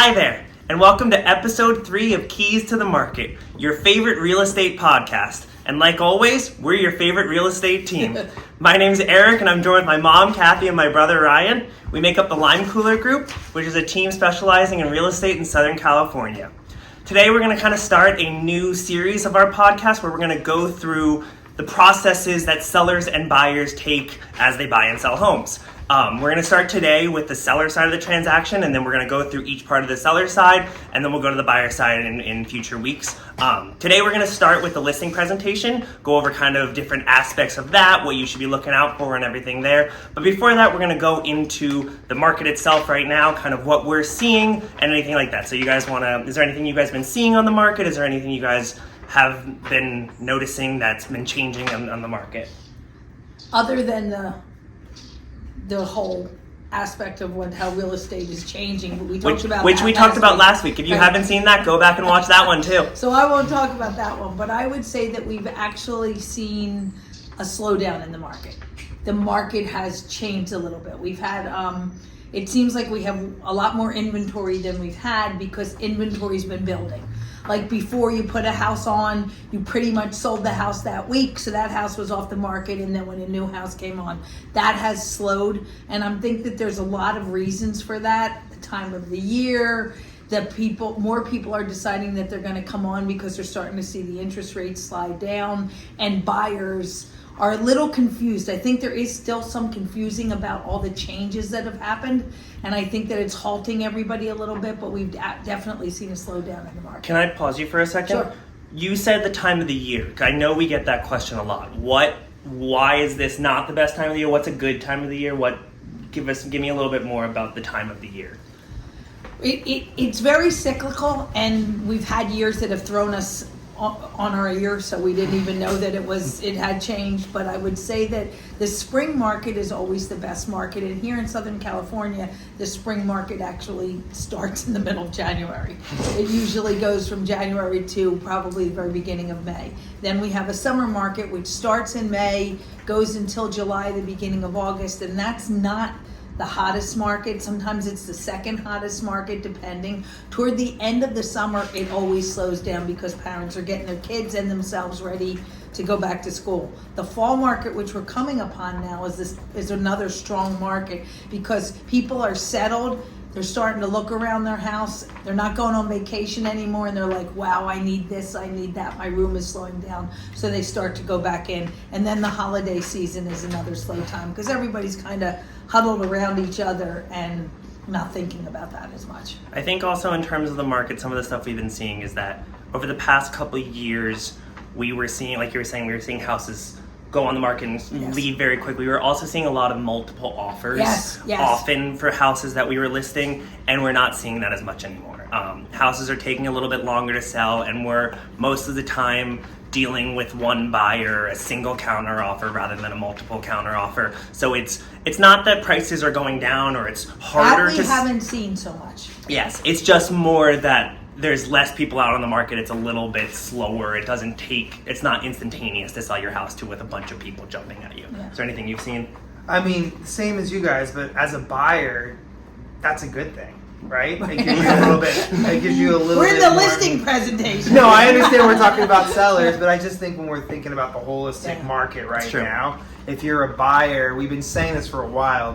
Hi there, and welcome to episode 3 of Keys to the Market, your favorite real estate podcast. And like always, we're your favorite real estate team. My name's Eric, and I'm joined with my mom, Kathy, and my brother, Ryan. We make up the Lime Cooler Group, which is a team specializing in real estate in Southern California. Today, we're going to kind of start a new series of our podcast where we're going to go through the processes that sellers and buyers take as they buy and sell homes. We're going to start today with the seller side of the transaction, and then we're going to go through each part of the seller side, and then we'll go to the buyer side in future weeks. Today we're going to start with the listing presentation, go over kind of different aspects of that, what you should be looking out for and everything there. But before that, we're going to go into the market itself right now, kind of what we're seeing and anything like that. So you guys is there anything you guys been seeing on the market? Is there anything you guys have been noticing that's been changing on the market? Other than the whole aspect of how real estate is changing, but we talked about last week. If you haven't seen that, go back and watch that one too. So I won't talk about that one, but I would say that we've actually seen a slowdown in the market. The market has changed a little bit. We've had, it seems like we have a lot more inventory than we've had because inventory's been building. Like before you put a house on, you pretty much sold the house that week, so that house was off the market, and then when a new house came on, that has slowed. And I think that there's a lot of reasons for that. The time of the year, more people are deciding that they're going to come on because they're starting to see the interest rates slide down, and buyers are a little confused. I think there is still some confusing about all the changes that have happened, and I think that it's halting everybody a little bit, but we've definitely seen a slowdown in the market. Can I pause you for a second? Sure. You said the time of the year. I know we get that question a lot. Why is this not the best time of the year? What's a good time of the year? Give me a little bit more about the time of the year. It's very cyclical, and we've had years that have thrown us on our ear, so we didn't even know that it had changed. But I would say that the spring market is always the best market, and here in Southern California, the spring market actually starts in the middle of January. It usually goes from January to probably the very beginning of May. Then we have a summer market which starts in May, goes until July, the beginning of August, and that's not the hottest market. Sometimes it's the second hottest market, depending. Toward the end of the summer, it always slows down because parents are getting their kids and themselves ready to go back to school. The fall market, which we're coming upon now, is another strong market because people are settled. They're starting to look around their house. They're not going on vacation anymore, and they're like, wow, I need this, I need that. My room is slowing down. So they start to go back in. And then the holiday season is another slow time because everybody's kind of huddled around each other and not thinking about that as much. I think also in terms of the market, some of the stuff we've been seeing is that over the past couple of years, we were seeing, like you were saying, we were seeing houses go on the market and leave very quickly. We were also seeing a lot of multiple offers, often for houses that we were listing, and we're not seeing that as much anymore. Houses are taking a little bit longer to sell, and we're most of the time dealing with one buyer, a single counter offer rather than a multiple counter offer. So it's not that prices are going down or it's harder. That we haven't seen so much. Yes, it's just more that there's less people out on the market. It's a little bit slower. It's not instantaneous to sell your house to with a bunch of people jumping at you. Yeah. Is there anything you've seen? I mean, same as you guys, but as a buyer, that's a good thing, right? It gives you a little bit. We're in the listing presentation. No, I understand we're talking about sellers, but I just think when we're thinking about the holistic market right now, if you're a buyer, we've been saying this for a while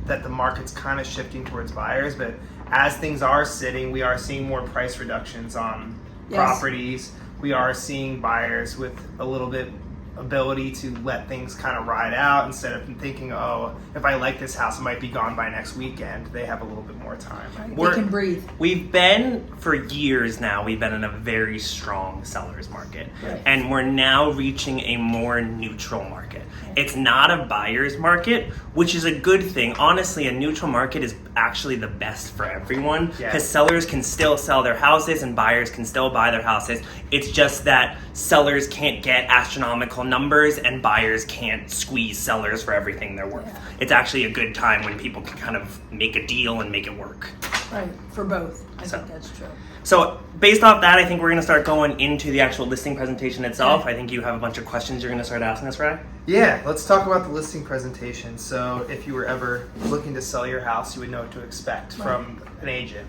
that the market's kind of shifting towards buyers, but as things are sitting, we are seeing more price reductions on properties. We are seeing buyers with a little bit ability to let things kind of ride out instead of thinking, oh, if I like this house, it might be gone by next weekend. They have a little bit more time. They can breathe. We've been, for years now, we've been in a very strong seller's market. Right. And we're now reaching a more neutral market. It's not a buyer's market, which is a good thing. Honestly, a neutral market is actually the best for everyone because sellers can still sell their houses and buyers can still buy their houses. It's just that sellers can't get astronomical numbers and buyers can't squeeze sellers for everything they're worth. Yeah. It's actually a good time when people can kind of make a deal and make it work. Right, for both. I think that's true. So based off that, I think we're going to start going into the actual listing presentation itself. I think you have a bunch of questions you're going to start asking us, right? Yeah, let's talk about the listing presentation. So if you were ever looking to sell your house, you would know what to expect from an agent.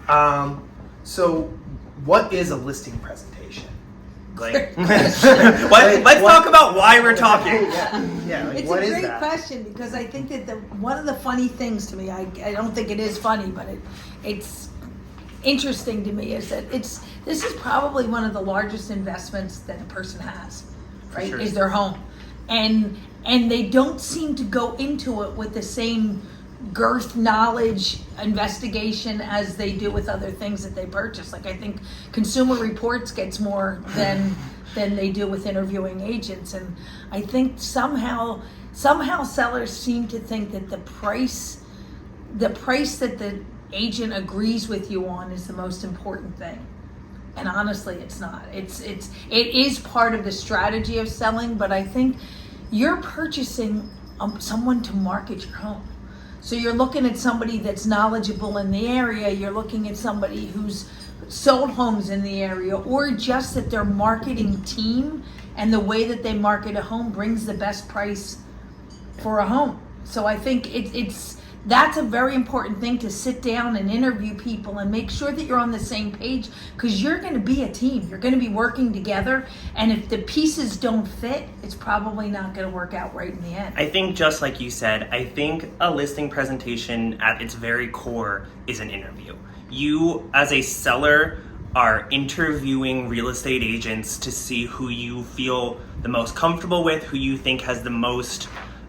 So, what is a listing presentation? Like, let's talk about why we're talking. Yeah. Like, It's what a is great that? question because I think that one of the funny things to me, I don't think it is funny, but it's interesting to me is that this is probably one of the largest investments that a person has, right? Sure. Is their home, and they don't seem to go into it with the same girth, knowledge, investigation as they do with other things that they purchase. Like I think Consumer Reports gets more than they do with interviewing agents, and I think somehow sellers seem to think that the price that the agent agrees with you on is the most important thing. And honestly, it's not. It is part of the strategy of selling, but I think you're purchasing someone to market your home. So you're looking at somebody that's knowledgeable in the area, you're looking at somebody who's sold homes in the area, or just that their marketing team and the way that they market a home brings the best price for a home. So I think that's a very important thing, to sit down and interview people and make sure that you're on the same page, because you're going to be a team. You're going to be working together, and if the pieces don't fit, it's probably not going to work out right in the end. I think just like you said, I think a listing presentation at its very core is an interview. You, as a seller, are interviewing real estate agents to see who you feel the most comfortable with, who you think has the most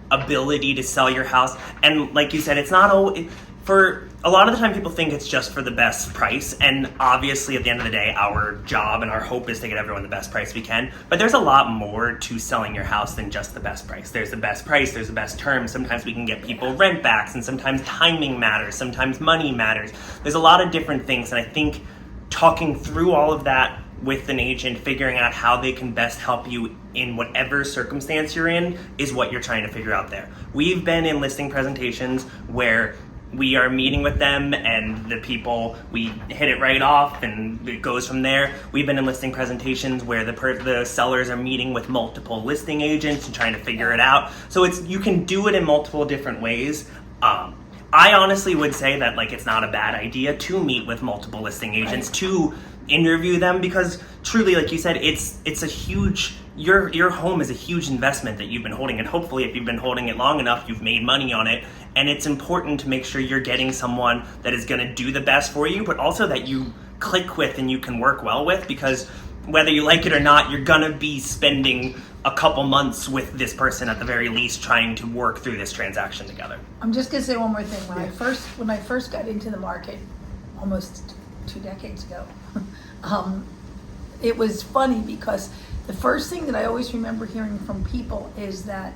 ability to sell your house. And like you said, it's not always, for a lot of the time people think it's just for the best price, and obviously at the end of the day our job and our hope is to get everyone the best price we can, but there's a lot more to selling your house than just the best price. There's the best price, there's the best terms, sometimes we can get people rent backs, and sometimes timing matters, sometimes money matters. There's a lot of different things, and I think talking through all of that with an agent, figuring out how they can best help you in whatever circumstance you're in, is what you're trying to figure out there. We've been in listing presentations where we are meeting with them and the people, we hit it right off and it goes from there. We've been in listing presentations where the sellers are meeting with multiple listing agents and trying to figure it out. So you can do it in multiple different ways. I honestly would say that it's not a bad idea to meet with multiple listing agents, to interview them, because truly, like you said, it's a huge, your home is a huge investment that you've been holding, and hopefully if you've been holding it long enough, you've made money on it, and it's important to make sure you're getting someone that is going to do the best for you, but also that you click with and you can work well with, because whether you like it or not, you're going to be spending a couple months with this person at the very least trying to work through this transaction together. I'm just going to say one more thing. When I first got into the market almost 2 decades ago, it was funny because the first thing that I always remember hearing from people is that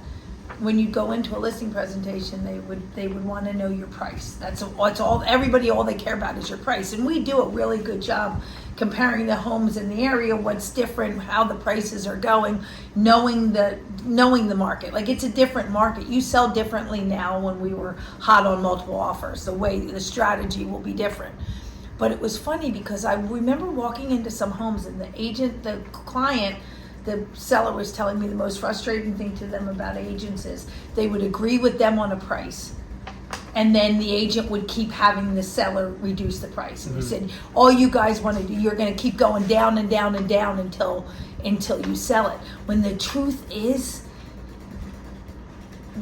when you go into a listing presentation, they would want to know your price. That's all. Everybody, all they care about is your price, and we do a really good job comparing the homes in the area, what's different, how the prices are going, knowing the market. It's a different market. You sell differently now. When we were hot on multiple offers, the strategy will be different. But it was funny because I remember walking into some homes and the seller was telling me the most frustrating thing to them about agents is they would agree with them on a price, and then the agent would keep having the seller reduce the price. And he said, all you guys want to do, you're going to keep going down and down and down until you sell it. When the truth is,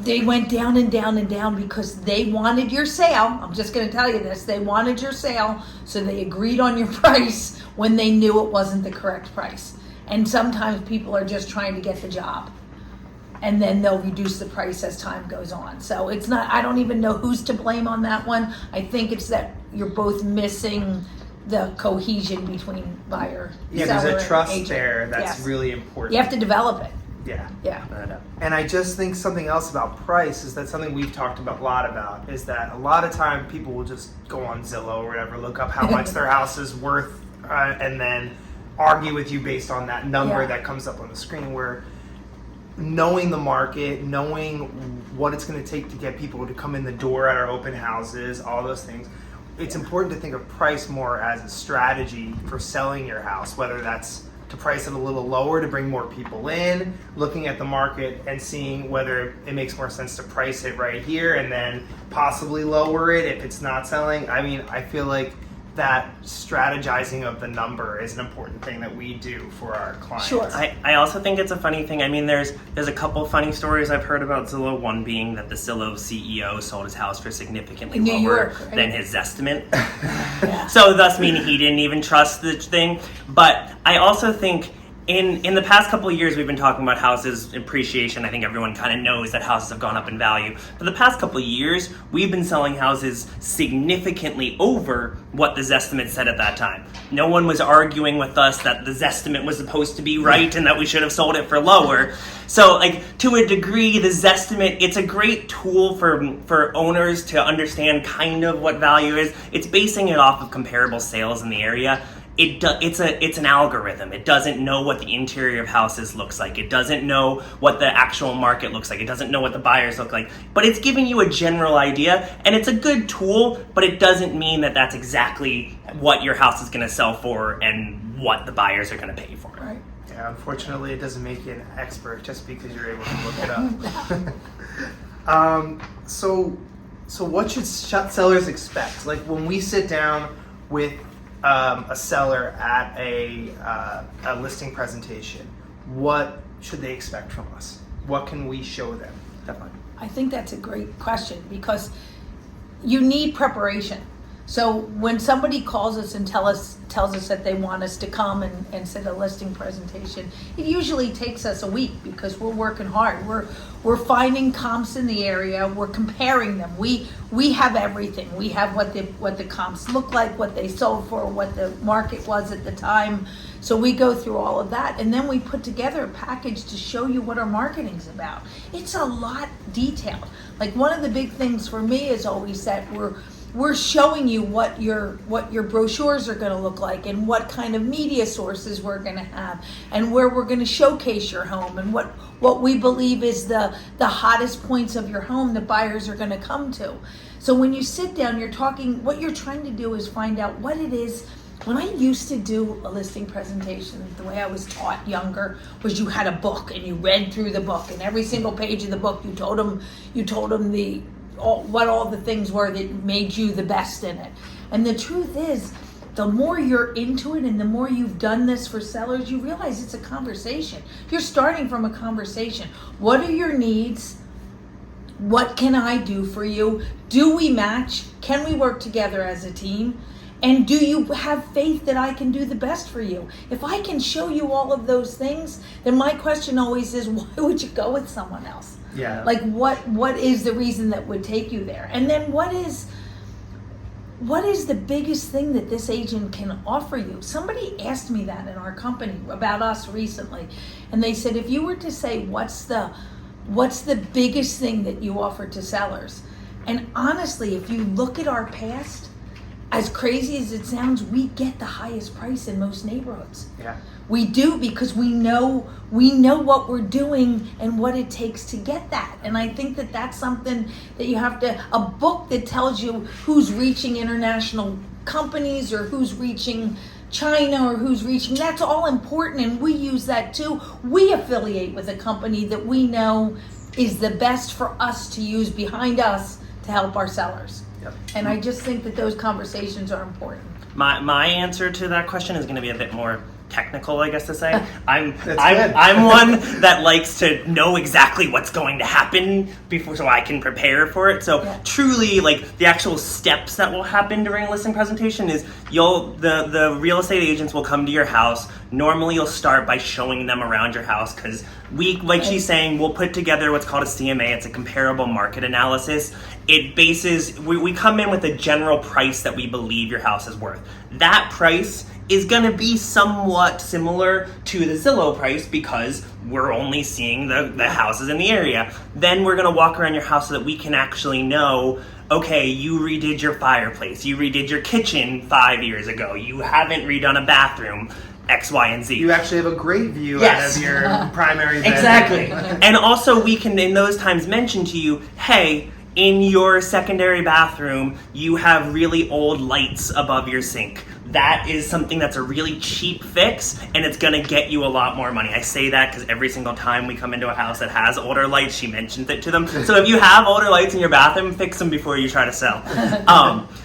they went down and down and down because they wanted your sale. I'm just going to tell you this. They wanted your sale, so they agreed on your price when they knew it wasn't the correct price. And sometimes people are just trying to get the job, and then they'll reduce the price as time goes on. So it's not, I don't even know who's to blame on that one. I think it's that you're both missing the cohesion between buyer, seller, there's a trust agent. there that's really important. You have to develop it. Yeah. And I just think something else about price is that something we've talked about a lot about is that a lot of time people will just go on Zillow or whatever, look up how much their house is worth, and then argue with you based on that number that comes up on the screen, where knowing the market, knowing what it's going to take to get people to come in the door at our open houses, all those things, it's important to think of price more as a strategy for selling your house, whether that's to price it a little lower to bring more people in, looking at the market and seeing whether it makes more sense to price it right here and then possibly lower it if it's not selling. I mean, I feel like that strategizing of the number is an important thing that we do for our clients. Sure. I also think it's a funny thing. I mean, there's a couple funny stories I've heard about Zillow. One being that the Zillow CEO sold his house for significantly In New lower York, right? than his estimate. Yeah. So thus meaning he didn't even trust the thing. But I also think in the past couple of years, we've been talking about houses appreciation. I think everyone kind of knows that houses have gone up in value. For the past couple of years, we've been selling houses significantly over what the Zestimate said at that time. No one was arguing with us that the Zestimate was supposed to be right and that we should have sold it for lower. So, like, to a degree, the Zestimate, it's a great tool for owners to understand kind of what value is. It's basing it off of comparable sales in the area. It's an algorithm. It doesn't know what the interior of houses looks like. It doesn't know what the actual market looks like. It doesn't know what the buyers look like. But it's giving you a general idea, and it's a good tool, but it doesn't mean that that's exactly what your house is going to sell for and what the buyers are going to pay for. Right. Yeah, unfortunately, it doesn't make you an expert just because you're able to look it up. So what should sellers expect? Like when we sit down with a seller at a listing presentation, what should they expect from us? What can we show them? Definitely. I think that's a great question because you need preparation. So when somebody calls us and tells us that they want us to come and sit a listing presentation, it usually takes us a week because we're working hard. We're finding comps in the area. We're comparing them. We have everything. We have what the comps look like, what they sold for, what the market was at the time. So we go through all of that, and then we put together a package to show you what our marketing's about. It's a lot detailed. Like one of the big things for me is always that we're showing you what your brochures are going to look like and what kind of media sources we're going to have and where we're going to showcase your home and what we believe is the hottest points of your home that buyers are going to come to. So when you sit down, what you're trying to do is find out what it is. When I used to do a listing presentation, the way I was taught younger was you had a book and you read through the book, and every single page of the book you told them what all the things were that made you the best in it. And the truth is, the more you're into it and the more you've done this for sellers, you realize it's a conversation. You're starting from a conversation. What are your needs? What can I do for you? Do we match? Can we work together as a team? And do you have faith that I can do the best for you? If I can show you all of those things, then my question always is, why would you go with someone else? Yeah. Like what is the reason that would take you there? And then what is the biggest thing that this agent can offer you? Somebody asked me that in our company about us recently. And they said, if you were to say, what's the biggest thing that you offer to sellers? And honestly, if you look at our past, as crazy as it sounds, we get the highest price in most neighborhoods. Yeah. We do because we know what we're doing and what it takes to get that. And I think that that's something that you have to, a book that tells you who's reaching international companies or who's reaching China or who's reaching, that's all important, and we use that too. We affiliate with a company that we know is the best for us to use behind us to help our sellers. Yep. And I just think that those conversations are important. My answer to that question is going to be a bit more technical, I guess to say. I'm good. one that likes to know exactly what's going to happen before, so I can prepare for it. So truly, like the actual steps that will happen during a listing presentation is the real estate agents will come to your house. Normally, you'll start by showing them around your house because she's saying, we'll put together what's called a CMA. It's a comparable market analysis. It bases, we come in with a general price that we believe your house is worth. That price is going to be somewhat similar to the Zillow price because we're only seeing the houses in the area. Then we're going to walk around your house so that we can actually know, okay, you redid your fireplace, you redid your kitchen 5 years ago, you haven't redone a bathroom, X, Y, and Z. You actually have a great view Yes. out of your primary bedroom. Exactly. And also we can in those times mention to you, hey, in your secondary bathroom, you have really old lights above your sink. that is something that's a really cheap fix, and it's going to get you a lot more money. I say that because every single time we come into a house that has older lights, she mentions it to them. So if you have older lights in your bathroom, fix them before you try to sell.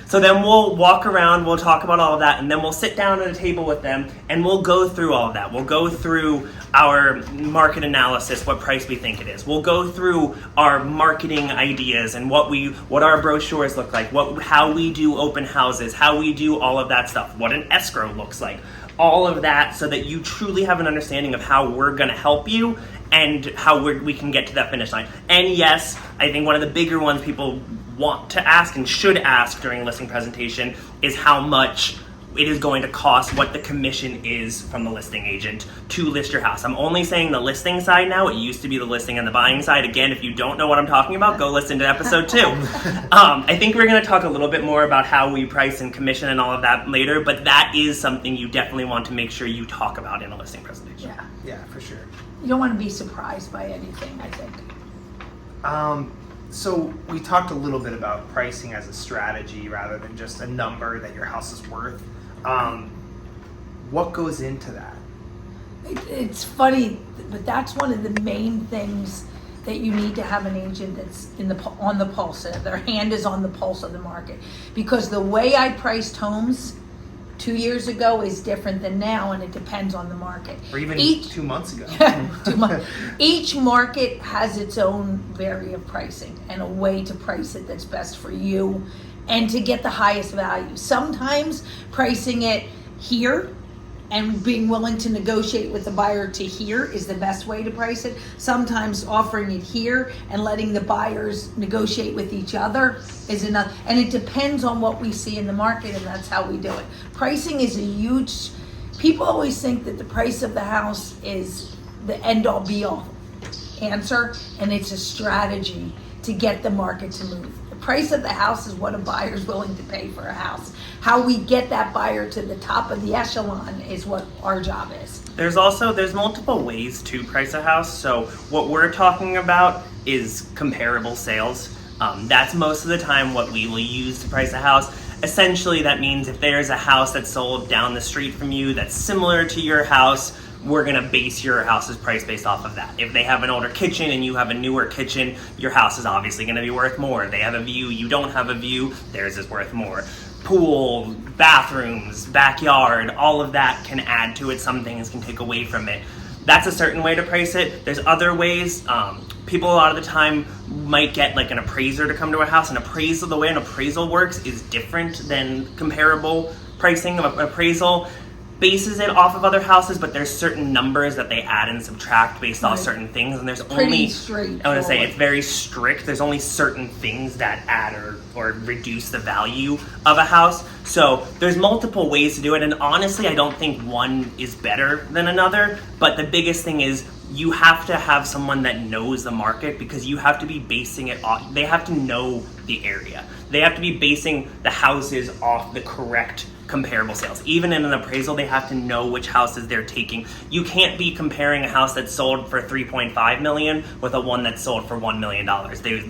So then we'll walk around, we'll talk about all of that, and then we'll sit down at a table with them, and we'll go through all of that. We'll go through our market analysis, what price we think it is. We'll go through our marketing ideas and what our brochures look like, how we do open houses, how we do all of that stuff, what an escrow looks like. All of that so that you truly have an understanding of how we're going to help you and how we can get to that finish line. And yes, I think one of the bigger ones people want to ask and should ask during a listing presentation is how much it is going to cost, what the commission is from the listing agent to list your house. I'm only saying the listing side now. It used to be the listing and the buying side. Again, if you don't know what I'm talking about, go listen to episode 2. I think we're going to talk a little bit more about how we price and commission and all of that later, but that is something you definitely want to make sure you talk about in a listing presentation. Yeah, for sure. You don't want to be surprised by anything, I think. So we talked a little bit about pricing as a strategy rather than just a number that your house is worth. What goes into that? It's funny, but that's one of the main things that you need to have an agent that's on the pulse. Their hand is on the pulse of the market, because the way I priced homes 2 years ago is different than now, and it depends on the market. Or even 2 months ago. 2 months. Each market has its own vary of pricing and a way to price it that's best for you and to get the highest value. Sometimes pricing it here and being willing to negotiate with the buyer to here is the best way to price it. Sometimes offering it here and letting the buyers negotiate with each other is enough. And it depends on what we see in the market, and that's how we do it. Pricing is a huge, people always think that the price of the house is the end all be all answer, and it's a strategy to get the market to move. The price of the house is what a buyer is willing to pay for a house. How we get that buyer to the top of the echelon is what our job is. There's multiple ways to price a house. So what we're talking about is comparable sales. That's most of the time what we will use to price a house. Essentially, that means if there's a house that's sold down the street from you that's similar to your house, we're going to base your house's price based off of that. If they have an older kitchen and you have a newer kitchen, your house is obviously going to be worth more. They have a view, you don't have a view, theirs is worth more. Pool, bathrooms, backyard, all of that can add to it. Some things can take away from it. That's a certain way to price it. There's other ways. People a lot of the time might get like an appraiser to come to a house. The way an appraisal works is different than comparable pricing. Of appraisal bases it off of other houses, but there's certain numbers that they add and subtract based off certain things, and there's only, I want to say it's very strict. There's only certain things that add or reduce the value of a house. So there's multiple ways to do it, and honestly, I don't think one is better than another, but the biggest thing is you have to have someone that knows the market, because you have to be basing it off, they have to know the area. They have to be basing the houses off the correct comparable sales. Even in an appraisal, they have to know which houses they're taking. You can't be comparing a house that's sold for $3.5 million with a one that's sold for $1 million.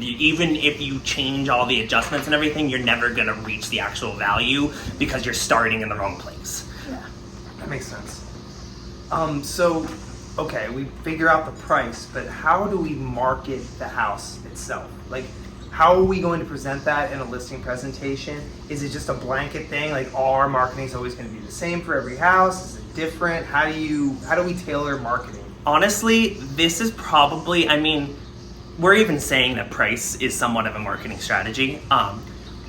Even if you change all the adjustments and everything, you're never going to reach the actual value because you're starting in the wrong place. Yeah. That makes sense. So, okay, we figure out the price, but how do we market the house itself? Like, how are we going to present that in a listing presentation? Is it just a blanket thing? Like all our marketing is always going to be the same for every house? Is it different? How do we tailor marketing? Honestly, this is probably, we're even saying that price is somewhat of a marketing strategy.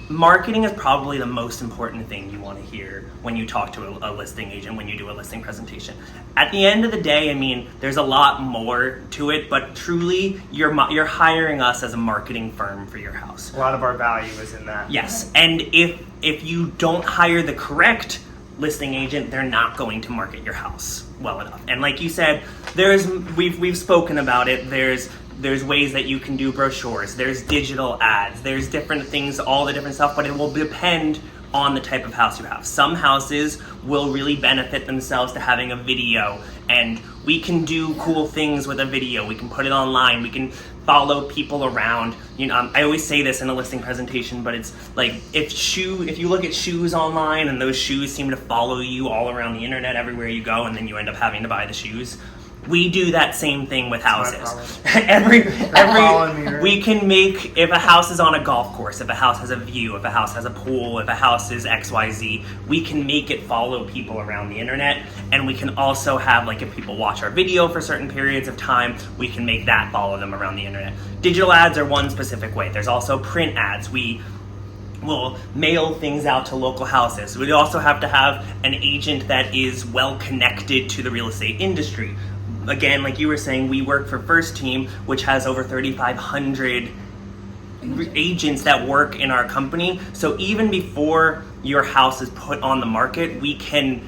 Marketing is probably the most important thing you want to hear when you talk to a listing agent, when you do a listing presentation. At the end of the day, there's a lot more to it, but truly, you're hiring us as a marketing firm for your house. A lot of our value is in that. Yes, and if you don't hire the correct listing agent, they're not going to market your house well enough. And like you said, we've spoken about it. There's ways that you can do brochures, there's digital ads, there's different things, all the different stuff, but it will depend on the type of house you have. Some houses will really benefit themselves to having a video, and We can do cool things with a video. We can put it online. We can follow people around. I always say this in a listing presentation, but it's like if you look at shoes online and those shoes seem to follow you all around the internet everywhere you go, and then you end up having to buy the shoes. We do that same thing with houses. We can make, if a house is on a golf course, if a house has a view, if a house has a pool, if a house is XYZ, we can make it follow people around the internet. And we can also have, like, if people watch our video for certain periods of time, we can make that follow them around the internet. Digital ads are one specific way. There's also print ads. We will mail things out to local houses. We also have to have an agent that is well connected to the real estate industry. Again, like you were saying, we work for First Team, which has over 3,500 agents that work in our company. So even before your house is put on the market, we can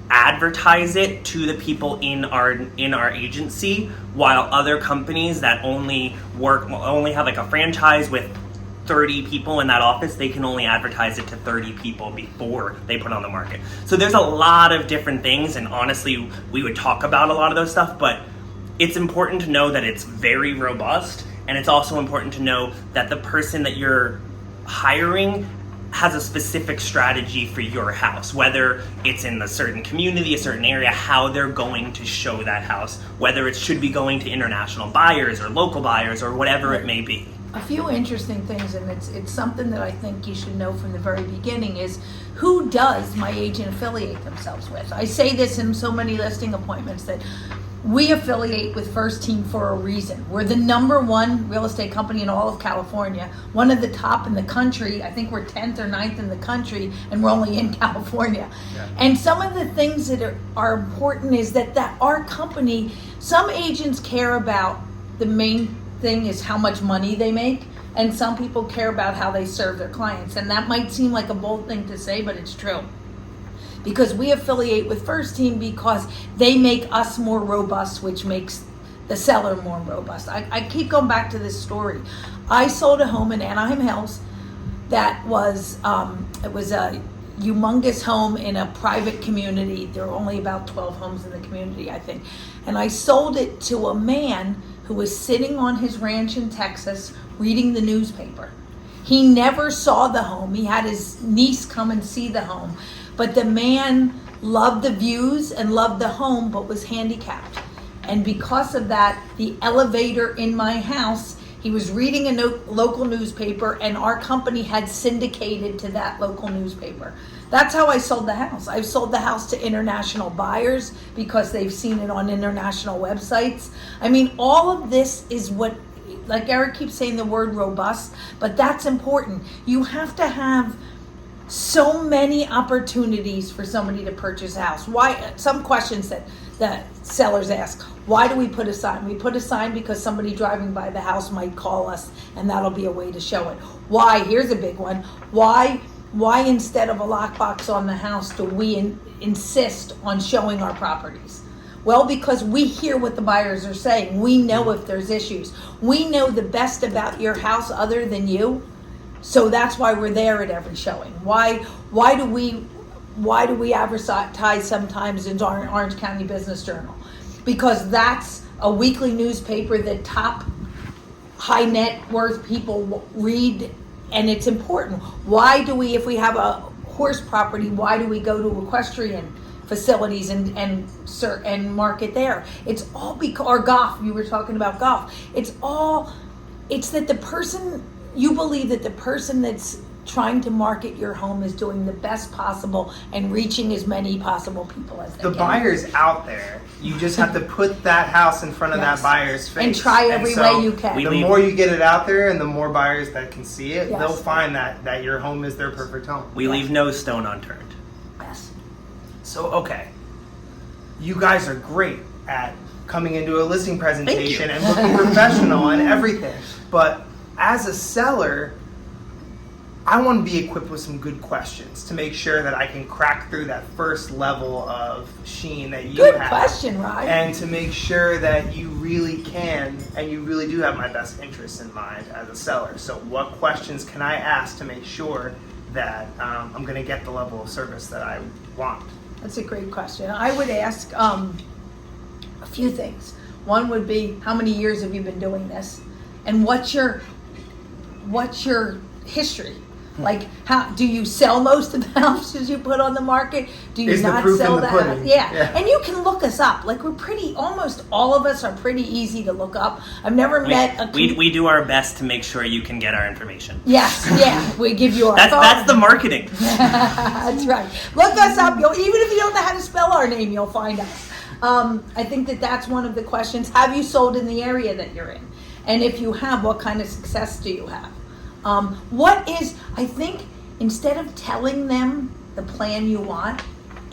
advertise it to the people in our agency, while other companies that only have like a franchise with 30 people in that office, they can only advertise it to 30 people before they put it on the market. So there's a lot of different things, and honestly, we would talk about a lot of those stuff, but it's important to know that it's very robust, and it's also important to know that the person that you're hiring has a specific strategy for your house, whether it's in a certain community, a certain area, how they're going to show that house, whether it should be going to international buyers or local buyers or whatever it may be. A few interesting things, and it's something that I think you should know from the very beginning, is who does my agent affiliate themselves with? I say this in so many listing appointments that we affiliate with First Team for a reason. We're the #1 real estate company in all of California, one of the top in the country. I think we're 10th or 9th in the country, and we're only in California. Yeah. And some of the things that are important is that our company, some agents care about the main thing is how much money they make, and some people care about how they serve their clients. And that might seem like a bold thing to say, but it's true. Because we affiliate with First Team because they make us more robust, which makes the seller more robust. I keep going back to this story. I sold a home in Anaheim Hills that was, it was a humongous home in a private community. There were only about 12 homes in the community, I think. And I sold it to a man who was sitting on his ranch in Texas reading the newspaper. He never saw the home. He had his niece come and see the home. But the man loved the views and loved the home, but was handicapped. And because of that, the elevator in my house, he was reading a local newspaper, and our company had syndicated to that local newspaper. That's how I sold the house. I've sold the house to international buyers because they've seen it on international websites. I mean, all of this is what, like Eric keeps saying the word robust, but that's important. You have to have so many opportunities for somebody to purchase a house. Why? Some questions that the sellers ask. Why do we put a sign? We put a sign because somebody driving by the house might call us, and that'll be a way to show it. Why? Here's a big one. Why instead of a lockbox on the house do we insist on showing our properties? Well, because we hear what the buyers are saying. We know if there's issues. We know the best about your house other than you. So that's why we're there at every showing. Why do we advertise sometimes in Orange County Business Journal? Because that's a weekly newspaper that top high net worth people read, and it's important. Why do we, if we have a horse property, why do we go to equestrian facilities and market there? It's all because, or golf, you were talking about golf. It's that the person, you believe that the person that's trying to market your home is doing the best possible and reaching as many possible people as they can. The buyer's out there. You just have to put that house in front of that buyer's face. And try every way you can. The more you get it out there and the more buyers that can see it, Yes. they'll find that your home is their perfect home. We leave no stone unturned. Yes. So, okay. You guys are great at coming into a listing presentation and looking professional and everything. But as a seller, I want to be equipped with some good questions to make sure that I can crack through that first level of sheen that you have. Good question, Ryan. And to make sure that you really can and you really do have my best interests in mind as a seller. So what questions can I ask to make sure that I'm going to get the level of service that I want? That's a great question. I would ask a few things. One would be, how many years have you been doing this? And what's your history? Like, how do you sell most of the houses you put on the market? Do you Is the not proof sell in the the house? pudding? Yeah. And you can look us up. Like, almost all of us are pretty easy to look up. I've never met a... We do our best to make sure you can get our information. Yes, yeah, we give you our phone. That's the marketing. That's right. Look us up. Even if you don't know how to spell our name, you'll find us. I think that's one of the questions. Have you sold in the area that you're in? And if you have, what kind of success do you have? I think instead of telling them the plan you want,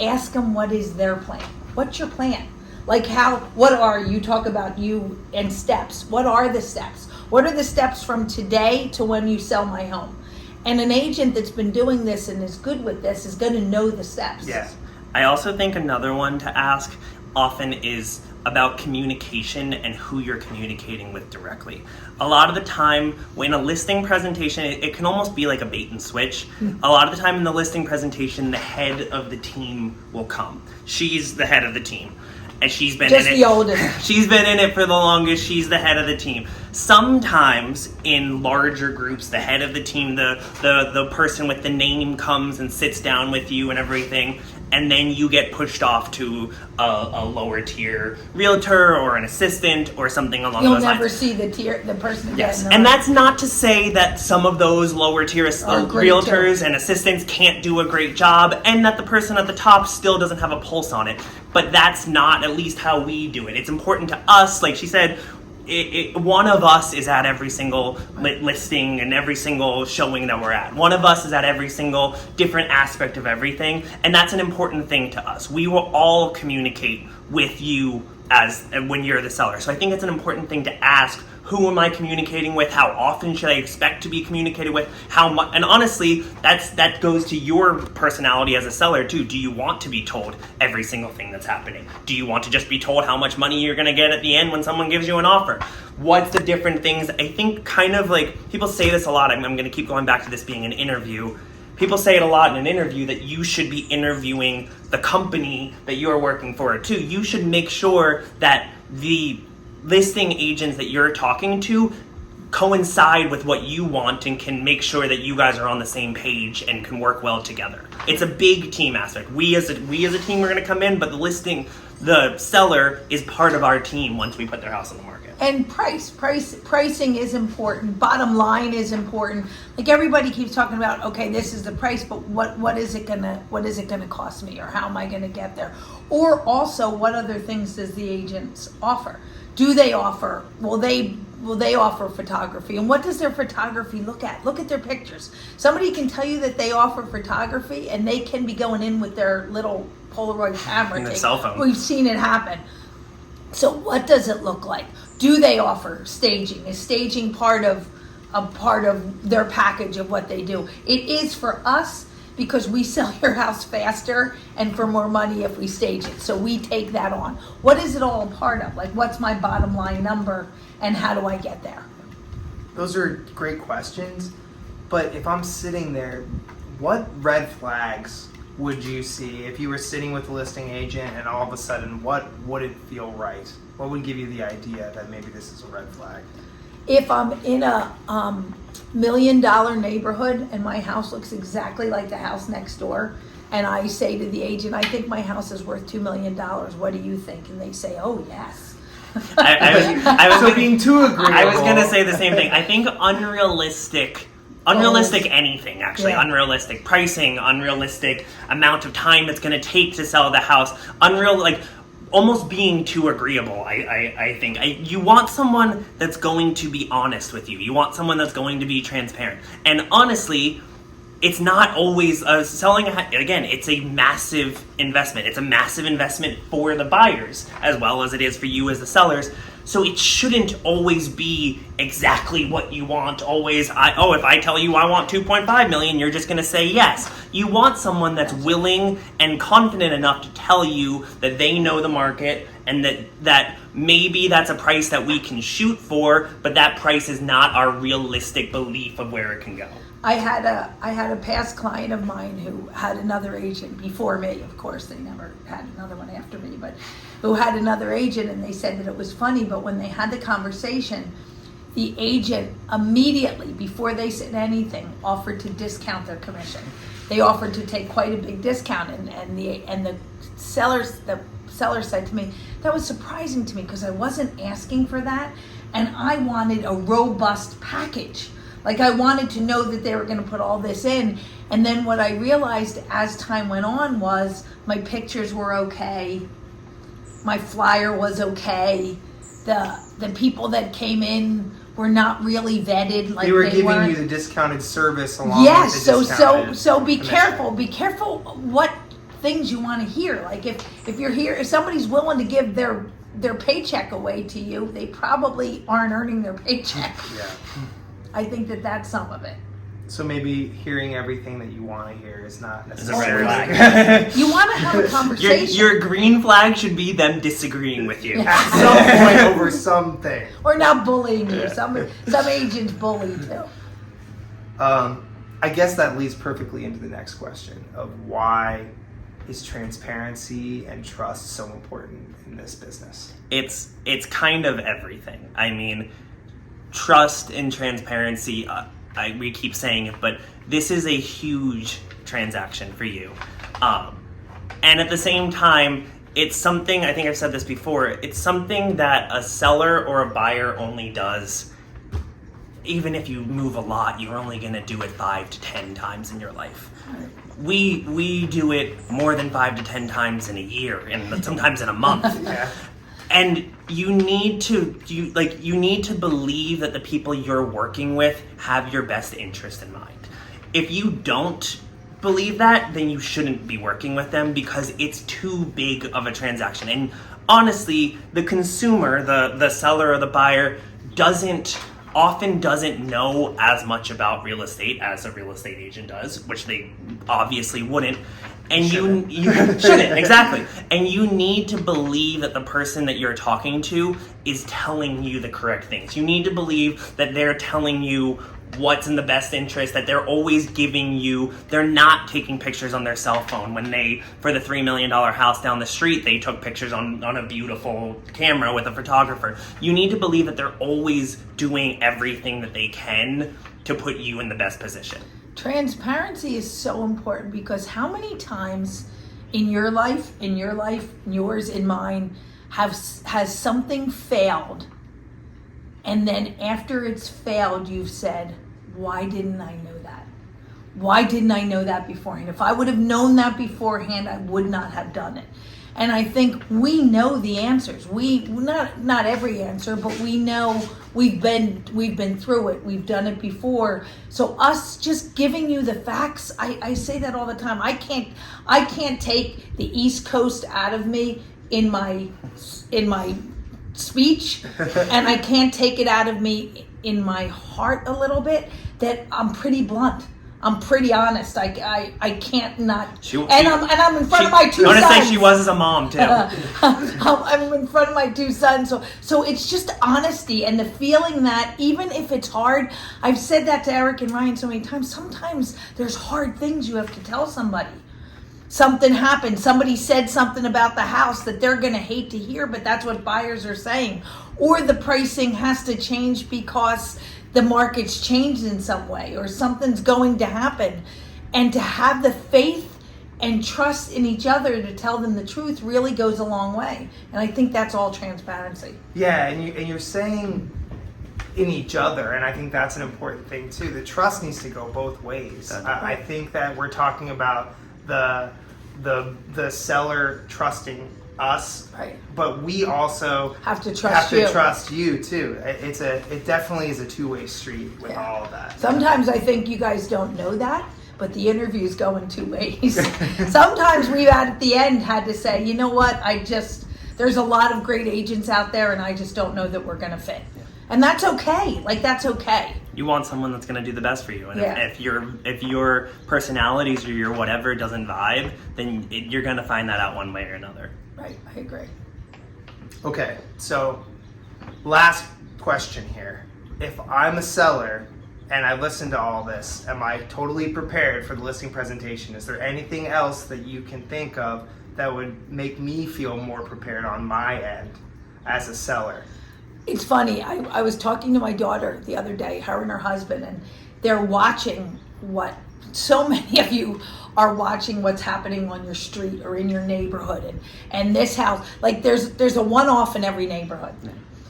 ask them what is their plan. What's your plan? Like you talk about you and steps. What are the steps? What are the steps from today to when you sell my home? And an agent that's been doing this and is good with this is going to know the steps. Yes. I also think another one to ask often is about communication and who you're communicating with directly. A lot of the time when a listing presentation, it can almost be like a bait and switch. A lot of the time in the listing presentation, the head of the team will come. She's the head of the team. And she's been Just in it. the oldest. She's been in it for the longest. She's the head of the team. Sometimes in larger groups, the head of the team, the person with the name comes and sits down with you and everything, and then you get pushed off to a lower tier realtor or an assistant or something along You'll those lines. never see the person again. Yes, no. and that's not to say that some of those lower tier great realtors too. and assistants can't do a great job, and that the person at the top still doesn't have a pulse on it. But that's not at least how we do it. It's important to us, like she said, one of us is at every single listing and every single showing that we're at. One of us is at every single different aspect of everything, and that's an important thing to us. We will all communicate with you when you're the seller. So I think it's an important thing to ask, who am I communicating with? How often should I expect to be communicated with? How much? And honestly, that goes to your personality as a seller too. Do you want to be told every single thing that's happening? Do you want to just be told how much money you're going to get at the end when someone gives you an offer? What's the different things? I think kind of like people say this a lot. I'm going to keep going back to this being an interview. People say it a lot in an interview that you should be interviewing the company that you're working for too. You should make sure that the listing agents that you're talking to coincide with what you want and can make sure that you guys are on the same page and can work well together. It's a big team aspect. We as a team are going to come in, but the seller is part of our team once we put their house on the market. And pricing is important. Bottom line is important. Like everybody keeps talking about, okay, this is the price, but what is it gonna cost me, or how am I gonna get there? Or also, what other things does the agents offer? Do they offer? Will they offer photography? And what does their photography look at? Look at their pictures. Somebody can tell you that they offer photography, and they can be going in with their little Polaroid camera. And their cell phone. We've seen it happen. So what does it look like? Do they offer staging? Is staging part of their package of what they do? It is for us, because we sell your house faster and for more money if we stage it. So we take that on. What is it all a part of? Like, what's my bottom line number and how do I get there? Those are great questions. But if I'm sitting there, what red flags would you see if you were sitting with a listing agent and all of a sudden, what wouldn't feel right? What would give you the idea that maybe this is a red flag? If I'm in a $1 million neighborhood and my house looks exactly like the house next door, and I say to the agent, I think my house is worth $2 million. What do you think? And they say, oh, yes. I was So being too agreeable. I was going to say the same thing. I think unrealistic anything, actually. Yeah. Unrealistic pricing, unrealistic amount of time it's going to take to sell the house, almost being too agreeable, I think. You want someone that's going to be honest with you. You want someone that's going to be transparent. And honestly, it's not always selling. Again, it's a massive investment. It's a massive investment for the buyers as well as it is for you as the sellers. So it shouldn't always be exactly what you want. Always, if I tell you I want 2.5 million, you're just going to say yes. You want someone that's willing and confident enough to tell you that they know the market and that maybe that's a price that we can shoot for, but that price is not our realistic belief of where it can go. I had a past client of mine who had another agent before me. Of course, they never had another one after me, but who had another agent, and they said that it was funny, but when they had the conversation, the agent immediately, before they said anything, offered to discount their commission. They offered to take quite a big discount, and the seller said to me, that was surprising to me because I wasn't asking for that, and I wanted a robust package. Like, I wanted to know that they were going to put all this in. And then what I realized as time went on was my pictures were okay. My flyer was okay. The people that came in were not really vetted. Like, they were giving weren't. You the discounted service along Yes, with the discounted so be commission. careful. Be careful what things you want to hear. Like, if you're here, if somebody's willing to give their paycheck away to you, they probably aren't earning their paycheck. Yeah. I think that that's some of it. So maybe hearing everything that you want to hear is not It's a necessarily. red flag. You want to have a conversation, Your green flag should be them disagreeing with you. At some point over something. or not bullying you. Some agents bully too. I guess that leads perfectly into the next question of why is transparency and trust so important in this business? It's kind of everything. I mean, trust and transparency, we keep saying it, but this is a huge transaction for you. And at the same time, it's something, I think I've said this before, it's something that a seller or a buyer only does. Even if you move a lot, you're only going to do it 5 to 10 times in your life. We do it more than 5 to 10 times in a year, and sometimes in a month. Yeah. And you need to believe that the people you're working with have your best interest in mind. If you don't believe that, then you shouldn't be working with them because it's too big of a transaction. And honestly, the consumer, the seller or the buyer, often doesn't know as much about real estate as a real estate agent does, which they obviously wouldn't. And you shouldn't, exactly. And you need to believe that the person that you're talking to is telling you the correct things. You need to believe that they're telling you what's in the best interest, that they're always they're not taking pictures on their cell phone. When for the $3 million house down the street, they took pictures on a beautiful camera with a photographer. You need to believe that they're always doing everything that they can to put you in the best position. Transparency is so important because how many times in your life, yours, in mine, has something failed, and then after it's failed, you've said, why didn't I know that? Why didn't I know that beforehand? If I would have known that beforehand, I would not have done it. And I think we know the answers. We not every answer, but we know we've been through it. We've done it before. So us just giving you the facts, I say that all the time. I can't take the East Coast out of me in my speech, and I can't take it out of me in my heart a little bit. That I'm pretty blunt. I'm pretty honest. I can't not. I'm in front of my two sons. I want to say she was as a mom too. I'm in front of my two sons. So it's just honesty and the feeling that even if it's hard, I've said that to Eric and Ryan so many times. Sometimes there's hard things you have to tell somebody. Something happened. Somebody said something about the house that they're going to hate to hear, but that's what buyers are saying. Or the pricing has to change because the market's changed in some way or something's going to happen. And to have the faith and trust in each other to tell them the truth really goes a long way. And I think that's all transparency. Yeah, and you're saying in each other, and I think that's an important thing too. The trust needs to go both ways. I think that we're talking about the seller trusting us, right? But we also have to trust you too. It definitely is a two-way street with all of that. Sometimes I think you guys don't know that, but the interviews go in two ways. Sometimes we at the end had to say, you know what, there's a lot of great agents out there and I just don't know that we're going to fit. And that's okay. That's okay. You want someone that's going to do the best for you. And if your personalities or your whatever doesn't vibe, then you're going to find that out one way or another. Right. I agree. Okay. So last question here. If I'm a seller and I listened to all this. Am I totally prepared for the listing presentation? Is there anything else that you can think of that would make me feel more prepared on my end as a seller? It's funny. I was talking to my daughter the other day, her and her husband, and they're watching what so many of you are watching, what's happening on your street or in your neighborhood. And this house, like there's a one-off in every neighborhood.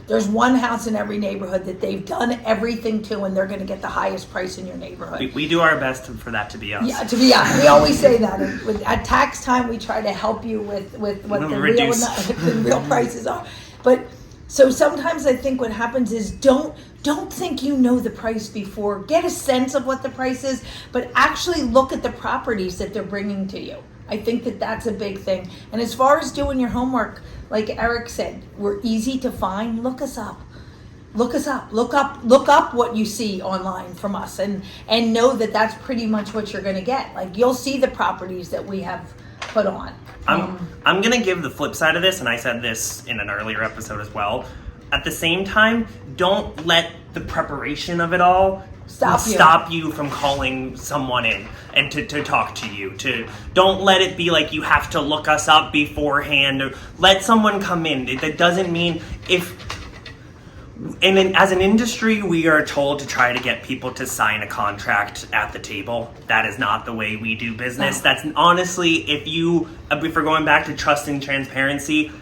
There's one house in every neighborhood that they've done everything to, and they're going to get the highest price in your neighborhood. We do our best for that to be us. Yeah, to be honest, we always say that. And at tax time, we try to help you with what the real prices are. But so sometimes I think what happens is don't think you know the price before. Get a sense of what the price is, but actually look at the properties that they're bringing to you. I think that that's a big thing. And as far as doing your homework, like Eric said, we're easy to find. Look us up. Look us up. Look up what you see online from us, and know that that's pretty much what you're going to get. Like, you'll see the properties that we have put on. I'm going to give the flip side of this, and I said this in an earlier episode as well. At the same time, don't let the preparation of it all stop you from calling someone in and to talk to you. Don't let it be like you have to look us up beforehand, or let someone come in. That doesn't mean as an industry, we are told to try to get people to sign a contract at the table. That is not the way we do business. No. That's honestly, if we're going back to trust and transparency,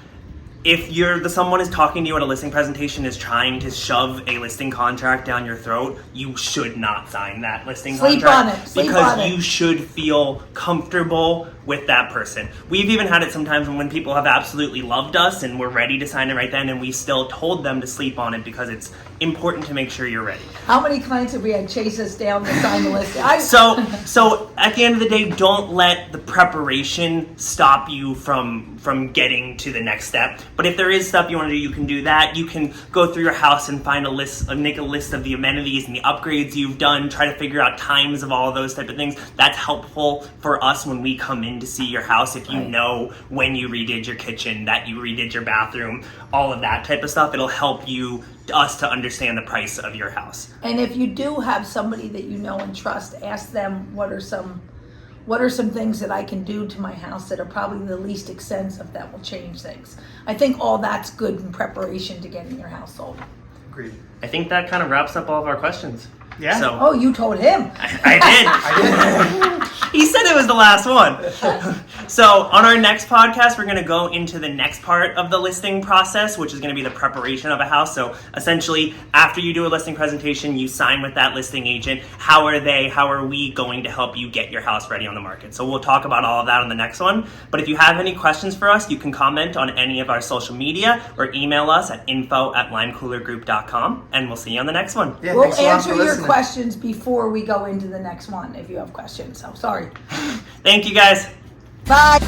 if someone is talking to you at a listing presentation is trying to shove a listing contract down your throat, you should not sign that listing contract. Because you should feel comfortable with that person. We've even had it sometimes when people have absolutely loved us and we're ready to sign it right then, and we still told them to sleep on it because it's important to make sure you're ready. How many clients have we had chase us down to sign the listing? So at the end of the day, don't let the preparation stop you from getting to the next step. But if there is stuff you want to do, you can do that. You can go through your house and make a list of the amenities and the upgrades you've done. Try to figure out times of all of those type of things. That's helpful for us when we come in to see your house. If you know when you redid your kitchen, that you redid your bathroom, all of that type of stuff, it'll help us to understand the price of your house. And if you do have somebody that you know and trust, ask them what are some things that I can do to my house that are probably the least expensive that will change things. I think all that's good in preparation to getting your house sold. Agreed. I think that kind of wraps up all of our questions. Yeah. Oh, you told him. I did. He said it was the last one. So on our next podcast, we're going to go into the next part of the listing process, which is going to be the preparation of a house. So essentially, after you do a listing presentation, you sign with that listing agent. How are we going to help you get your house ready on the market? So we'll talk about all of that on the next one. But if you have any questions for us, you can comment on any of our social media or email us at info@limecoolergroup.com, and we'll see you on the next one. Yeah, we'll answer your questions before we go into the next one if you have questions. So sorry. Thank you, guys. Bye.